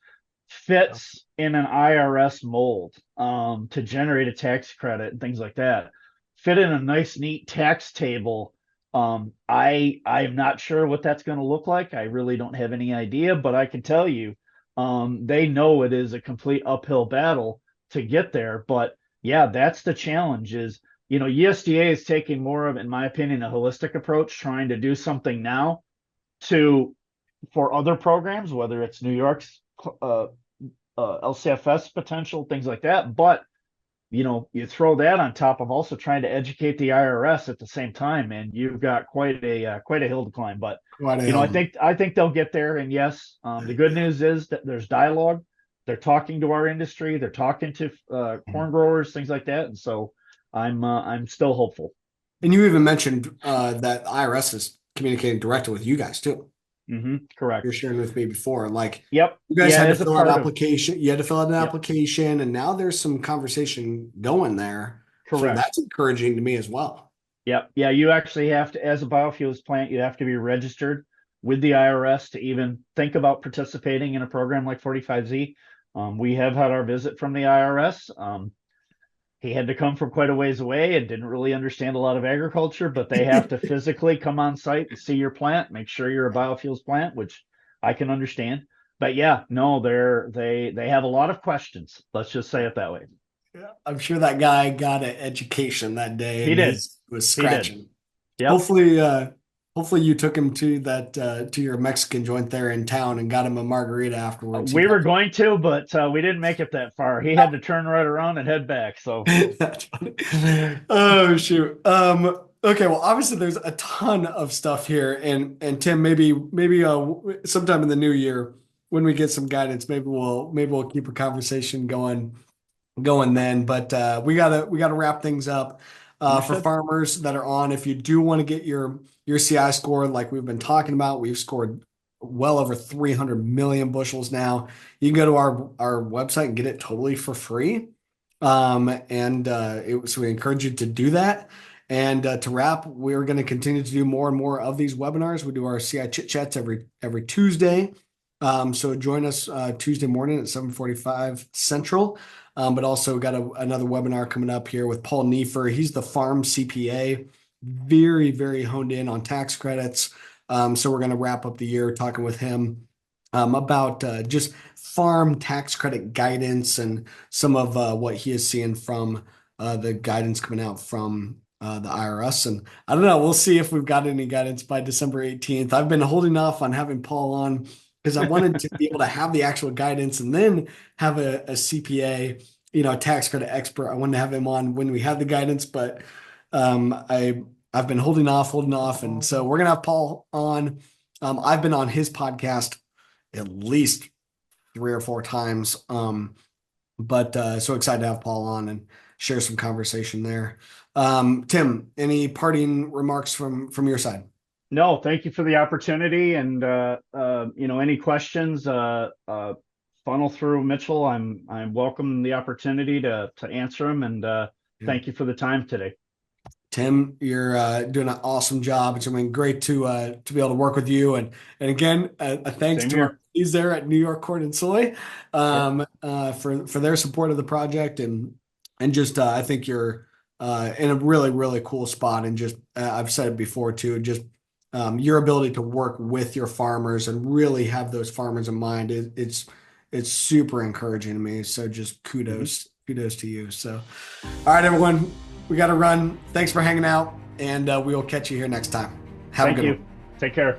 fits in an IRS mold to generate a tax credit and things like that. Fit in a nice, neat tax table. I'm not sure what that's going to look like. I really don't have any idea, but I can tell you, they know it is a complete uphill battle to get there. But yeah, that's the challenge. Is USDA is taking more of, in my opinion, a holistic approach, trying to do something now for other programs, whether it's New York's LCFS potential, things like that. But you throw that on top of also trying to educate the IRS at the same time, and you've got quite a hill to climb. But Quite a I helmet. think they'll get there. And yes, the good news is that there's dialogue. They're talking to our industry. They're talking to corn growers, things like that. And so I'm still hopeful. And you even mentioned that IRS is communicating directly with you guys too. You're Correct. sharing with me before, like Yep. you guys Yeah, had to as a fill out part of. application. You had to fill out an Yep. application, and now there's some conversation going there. So Correct. that's encouraging to me as well. Yep. Yeah, you actually have to, as a biofuels plant, you have to be registered with the IRS to even think about participating in a program like 45Z. We have had our visit from the IRS. He had to come from quite a ways away and didn't really understand a lot of agriculture, but they have to physically come on site and see your plant, make sure you're a biofuels plant, which I can understand. But yeah, no, they have a lot of questions. Let's just say it that way. Yeah, I'm sure that guy got an education that day He and did. his was He did. scratching. Yep. Hopefully, hopefully you took him to that to your Mexican joint there in town and got him a margarita afterwards. He We were probably going to, but we didn't make it that far. He had to turn right around and head back. So That's funny. Oh shoot. Okay, well obviously there's a ton of stuff here and Tim maybe sometime in the new year when we get some guidance maybe we'll keep a conversation going then. But we gotta wrap things up. For understood. farmers that are on, if you do want to get your CI score, like we've been talking about, we've scored well over 300 million bushels now. You can go to our website and get it totally for free. So we encourage you to do that. And to wrap, we're going to continue to do more and more of these webinars. We do our CI chit chats every Tuesday. So join us Tuesday morning at 7:45 Central. But also got another webinar coming up here with Paul Neefer. He's the farm CPA, very, very honed in on tax credits. So we're going to wrap up the year talking with him about just farm tax credit guidance and some of what he is seeing from the guidance coming out from the IRS. And I don't know, we'll see if we've got any guidance by December 18th. I've been holding off on having Paul on because I wanted to be able to have the actual guidance and then have a CPA, tax credit expert. I wanted to have him on when we had the guidance, but I've been holding off, and so we're gonna have Paul on. I've been on his podcast at least 3 or 4 times. But so excited to have Paul on and share some conversation there. Tim, any parting remarks from your side? No, thank you for the opportunity. And any questions, funnel through Mitchell. I'm welcome the opportunity to answer them. And Yeah. thank you for the time today. Tim, you're doing an awesome job. It's been great to be able to work with you. And again, a thanks Same to our here. buddies there at New York Corn and Soy Yep. for their support of the project and just I think you're in a really really cool spot. And just I've said it before too. Just your ability to work with your farmers and really have those farmers in mind. It's super encouraging to me. So just Mhm. kudos to you. So, all right, everyone. We got to run. Thanks for hanging out, and we will catch you here next time. Have a Thank good you. one. Take care.